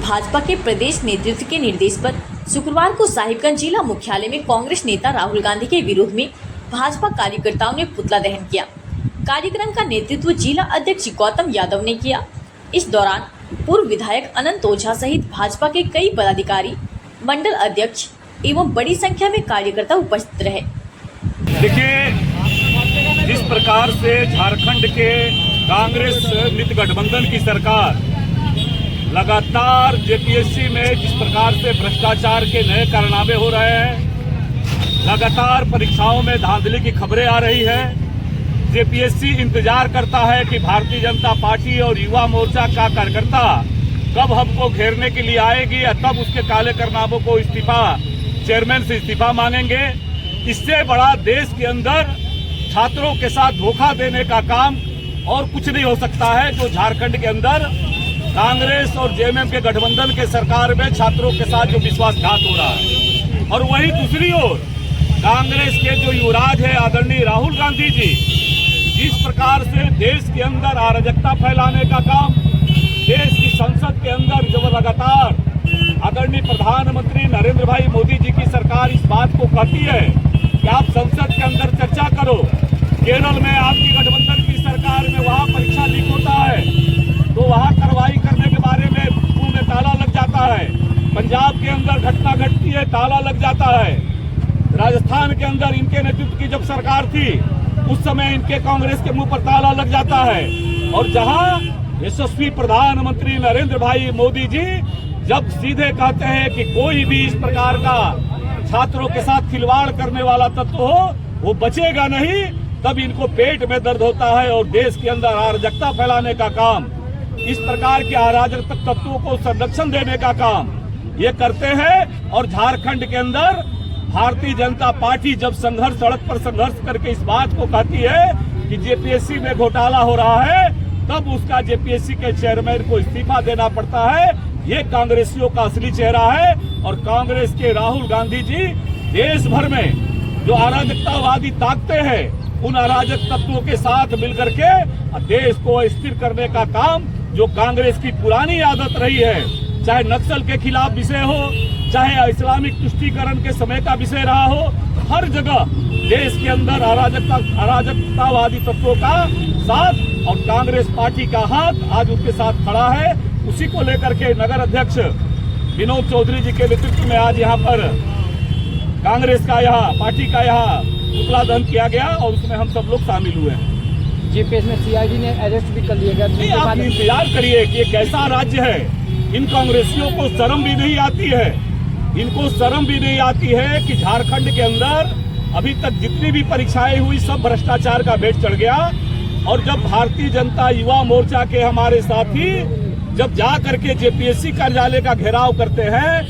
भाजपा के प्रदेश नेतृत्व के निर्देश पर शुक्रवार को साहिबगंज जिला मुख्यालय में कांग्रेस नेता राहुल गांधी के विरोध में भाजपा कार्यकर्ताओं ने पुतला दहन किया। कार्यक्रम का नेतृत्व जिला अध्यक्ष गौतम यादव ने किया। इस दौरान पूर्व विधायक अनंत ओझा सहित भाजपा के कई पदाधिकारी, मंडल अध्यक्ष एवं बड़ी संख्या में कार्यकर्ता उपस्थित रहे। देखिए, जिस प्रकार से झारखंड के कांग्रेस मित्र गठबंधन की सरकार लगातार जेपीएससी में जिस प्रकार से भ्रष्टाचार के नए कारनामे हो रहे हैं, लगातार परीक्षाओं में धांधली की खबरें आ रही है। जेपीएससी इंतजार करता है कि भारतीय जनता पार्टी और युवा मोर्चा का कार्यकर्ता कब हमको घेरने के लिए आएगी या तब उसके काले कारनामों को चेयरमैन से इस्तीफा मांगेंगे। इससे बड़ा देश के अंदर छात्रों के साथ धोखा देने का काम और कुछ नहीं हो सकता है, जो झारखंड के अंदर कांग्रेस और जेएमएम के गठबंधन के सरकार में छात्रों के साथ जो विश्वासघात हो रहा है। और वहीं दूसरी ओर कांग्रेस के जो युवराज है आदरणीय राहुल गांधी जी, जिस प्रकार से देश के अंदर अराजकता फैलाने का काम, देश की संसद के अंदर जब लगातार आदरणीय प्रधानमंत्री नरेंद्र भाई मोदी जी की सरकार इस बात को कहती है कि आप संसद के अंदर चर्चा करो, केरल में आपकी गठबंधन की सरकार में वहां परीक्षा लीक होता है तो वहां कार्रवाई करने के बारे में मुंह में ताला लग जाता है। पंजाब के अंदर घटना घटती है, ताला लग जाता है। राजस्थान के अंदर इनके नेतृत्व की जब सरकार थी उस समय इनके कांग्रेस के मुंह पर ताला लग जाता है। और जहां यशस्वी प्रधानमंत्री नरेंद्र भाई मोदी जी जब सीधे कहते हैं कि कोई भी इस प्रकार का छात्रों के साथ खिलवाड़ करने वाला तत्व हो वो बचेगा नहीं, तब इनको पेट में दर्द होता है और देश के अंदर अराजकता फैलाने का काम, इस प्रकार के अराजक तत्वों को संरक्षण देने का काम ये करते हैं। और झारखंड के अंदर भारतीय जनता पार्टी जब सड़क पर संघर्ष करके इस बात को कहती है कि जेपीएससी में घोटाला हो रहा है, तब उसका जेपीएससी के चेयरमैन को इस्तीफा देना पड़ता है। ये कांग्रेसियों का असली चेहरा है। और कांग्रेस के राहुल गांधी जी देश भर में जो अराजकतावादी ताकतें हैं, उन अराजक तत्वों के साथ मिलकर के देश को अस्थिर करने का काम, जो कांग्रेस की पुरानी आदत रही है, चाहे नक्सल के खिलाफ विषय हो, चाहे इस्लामिक तुष्टीकरण के समय का विषय रहा हो, हर जगह देश के अंदर अराजकतावादी तत्वों का साथ और कांग्रेस पार्टी का हाथ आज उसके साथ खड़ा है। उसी को लेकर के नगर अध्यक्ष विनोद चौधरी जी के नेतृत्व में आज यहाँ पर कांग्रेस का पार्टी का पुतला दहन किया गया और उसमें हम सब लोग शामिल हुए हैं। जेपीएस में सीआईडी ने अरेस्ट भी कर लिया गया। आप इंतजार करिए कि ये कैसा राज्य है। इन कांग्रेसियों को शर्म भी नहीं आती है, इनको शर्म भी नहीं आती है कि झारखंड के अंदर अभी तक जितनी भी परीक्षाएं हुई सब भ्रष्टाचार का भेंट चढ़ गया। और जब भारतीय जनता युवा मोर्चा के हमारे साथी जब जा करके जेपीएससी कार्यालय का घेराव करते हैं,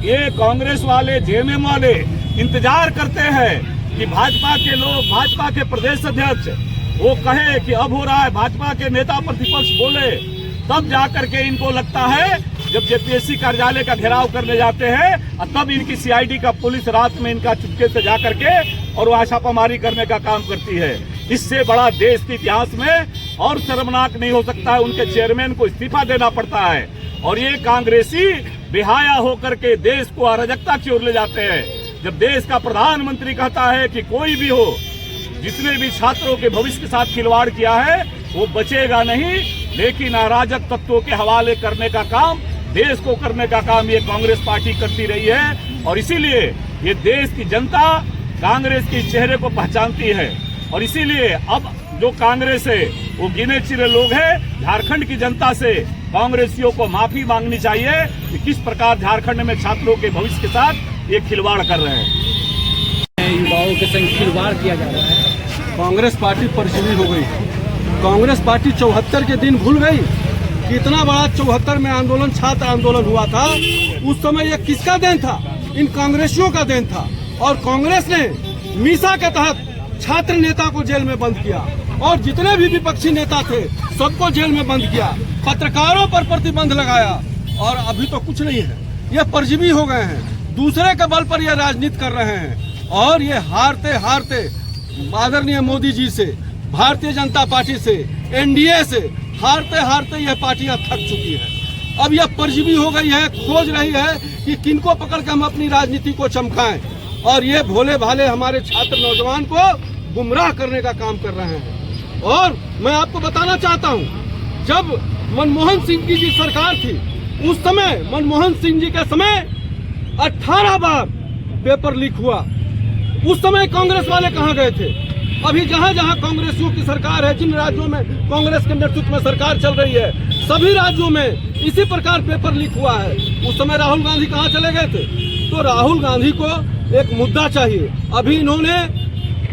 ये कांग्रेस वाले जेएमएम वाले इंतजार करते हैं कि भाजपा के लोग, भाजपा के प्रदेश अध्यक्ष वो कहे कि अब हो रहा है, भाजपा के नेता प्रतिपक्ष बोले, तब जाकर के इनको लगता है जब जेपीएससी कार्यालय का घेराव करने जाते हैं और तब इनकी सीआईडी का पुलिस रात में इनका चुपके से जा करके और वहां छापामारी करने का काम करती है। इससे बड़ा देश के इतिहास में और शर्मनाक नहीं हो सकता है। उनके चेयरमैन को इस्तीफा देना पड़ता है। और ये कांग्रेसी बेहाया होकर के देश को अराजकता की ओर ले जाते हैं। जब देश का प्रधानमंत्री कहता है कि कोई भी हो, जिसने भी छात्रों के भविष्य के साथ खिलवाड़ किया है वो बचेगा नहीं, लेकिन अराजक तत्वों के हवाले करने का काम, देश को करने का काम ये कांग्रेस पार्टी करती रही है। और इसीलिए ये देश की जनता कांग्रेस के चेहरे को पहचानती है। और इसीलिए अब जो कांग्रेस है वो गिने चुने लोग हैं। झारखंड की जनता से कांग्रेसियों को माफी मांगनी चाहिए कि किस प्रकार झारखंड में छात्रों के भविष्य के साथ ये खिलवाड़ कर रहे हैं। युवाओं के संग खिलवाड़ किया जा रहा है। कांग्रेस पार्टी परचुनी हो गई। कांग्रेस पार्टी 74 के दिन भूल गई। कितना बड़ा 74 में आंदोलन, छात्र आंदोलन हुआ था। उस समय ये किसका देन था? इन कांग्रेसियों का देन था। और कांग्रेस ने मीसा के तहत छात्र नेता को जेल में बंद किया और जितने भी विपक्षी नेता थे सबको जेल में बंद किया, पत्रकारों पर प्रतिबंध लगाया। और अभी तो कुछ नहीं है, ये परजीवी हो गए हैं। दूसरे के बल पर ये राजनीति कर रहे हैं। और ये हारते हारते आदरणीय मोदी जी से, भारतीय जनता पार्टी से, एनडीए से हारते हारते यह पार्टियां थक चुकी है। अब यह परजीवी हो गई है, खोज रही है कि किनको पकड़ के हम अपनी राजनीति को चमकाएं, और ये भोले भाले हमारे छात्र नौजवान को गुमराह करने का काम कर रहे हैं। और मैं आपको बताना चाहता हूं, जब मनमोहन सिंह की जी सरकार थी, उस समय मनमोहन सिंह जी के समय 18 बार पेपर लीक हुआ। उस समय कांग्रेस वाले कहां गए थे? अभी जहां जहां कांग्रेसियों की सरकार है, जिन राज्यों में कांग्रेस के नेतृत्व में सरकार चल रही है, सभी राज्यों में इसी प्रकार पेपर लीक हुआ है। उस समय राहुल गांधी कहां चले गए थे? तो राहुल गांधी को एक मुद्दा चाहिए। अभी इन्होंने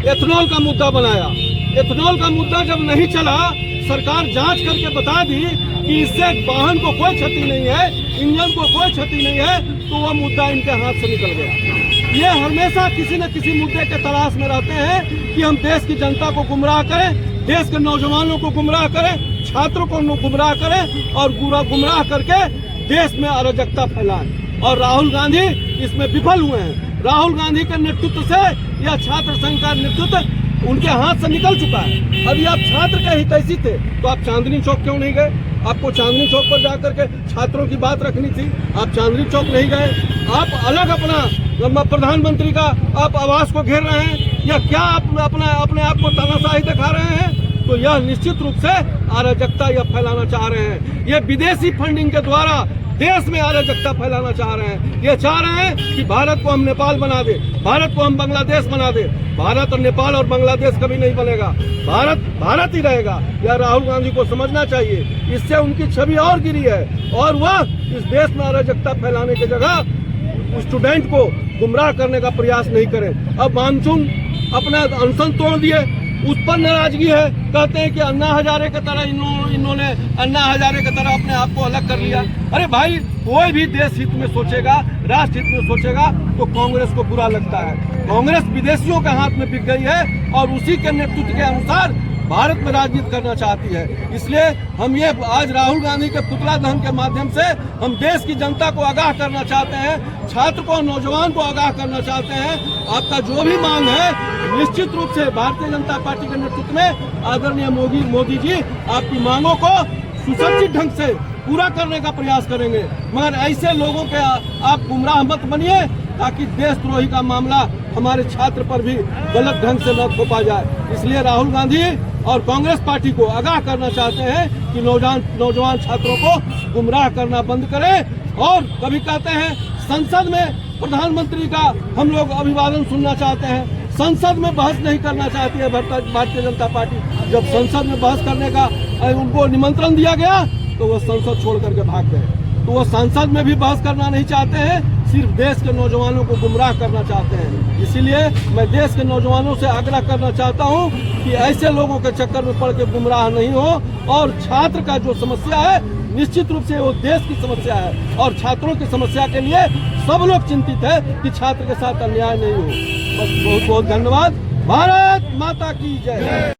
एथेनॉल का मुद्दा बनाया। एथेनॉल का मुद्दा जब नहीं चला, सरकार जांच करके बता दी कि इससे वाहन को कोई क्षति नहीं है, इंजन को कोई क्षति नहीं है, तो वह मुद्दा इनके हाथ से निकल गया। ये हमेशा किसी न किसी मुद्दे के तलाश में रहते हैं कि हम देश की जनता को गुमराह करें, देश के नौजवानों को गुमराह करें, छात्रों को गुमराह करें और गुमराह करके देश में अराजकता फैलाएं। और राहुल गांधी इसमें विफल हुए हैं। राहुल गांधी के नेतृत्व से यह छात्र संघ का नेतृत्व उनके हाथ से निकल चुका है। अभी आप छात्र के हितैषी थे तो आप चांदनी चौक क्यों नहीं गए? आपको चांदनी चौक पर जाकर के छात्रों की बात रखनी थी, आप चांदनी चौक नहीं गए। आप अलग अपना प्रधानमंत्री का आप आवास को घेर रहे हैं, या क्या आप अपने आप को तानाशाही दिखा रहे हैं? तो यह निश्चित रूप से अराजकता यह फैलाना चाह रहे हैं। ये विदेशी फंडिंग के द्वारा देश में अराजकता फैलाना चाह रहे हैं। ये चाह रहे हैं कि भारत को हम नेपाल बना दे, भारत को हम बांग्लादेश बना दे। भारत और नेपाल और बांग्लादेश कभी नहीं बनेगा, भारत भारत ही रहेगा। यह राहुल गांधी को समझना चाहिए। इससे उनकी छवि और गिरी है, और वह इस देश में अराजकता फैलाने की जगह स्टूडेंट को गुमराह करने का प्रयास नहीं करें। अब मानसून अपना अनशन तोड़ दिए, उस पर नाराजगी है। कहते हैं कि अन्ना हजारे की तरह इन्होंने अन्ना हजारे की तरह अपने आप को अलग कर लिया। अरे भाई, कोई भी देश हित में सोचेगा, राष्ट्र हित में सोचेगा तो कांग्रेस को बुरा लगता है। कांग्रेस विदेशियों के हाथ में बिक गई है और उसी के नेतृत्व के अनुसार भारत में राजनीति करना चाहती है। इसलिए हम ये आज राहुल गांधी के पुतला दहन के माध्यम से हम देश की जनता को आगाह करना चाहते हैं, छात्र को, नौजवान को आगाह करना चाहते हैं। आपका जो भी मांग है, निश्चित रूप से भारतीय जनता पार्टी के नेतृत्व में आदरणीय मोदी जी आपकी मांगों को सुसज्जित ढंग से पूरा करने का प्रयास करेंगे। मगर ऐसे लोगों के आप गुमराह मत बनिए ताकि देशद्रोही का मामला हमारे छात्र पर भी गलत ढंग से न थोपा जाए। इसलिए राहुल गांधी और कांग्रेस पार्टी को आगाह करना चाहते हैं कि नौजवान छात्रों को गुमराह करना बंद करें। और कभी कहते हैं संसद में प्रधानमंत्री का हम लोग अभिवादन सुनना चाहते हैं, संसद में बहस नहीं करना चाहती है भारतीय जनता पार्टी। जब संसद में बहस करने का उनको निमंत्रण दिया गया तो वो संसद छोड़ करके भाग गए। तो वो संसद में भी बहस करना नहीं चाहते हैं, सिर्फ देश के नौजवानों को गुमराह करना चाहते हैं। इसीलिए मैं देश के नौजवानों से आग्रह करना चाहता हूं कि ऐसे लोगों के चक्कर में पड़ के गुमराह नहीं हो। और छात्र का जो समस्या है, निश्चित रूप से वो देश की समस्या है, और छात्रों की समस्या के लिए सब लोग चिंतित है कि छात्र के साथ अन्याय नहीं हो। बस बहुत बहुत धन्यवाद। भारत माता की जय।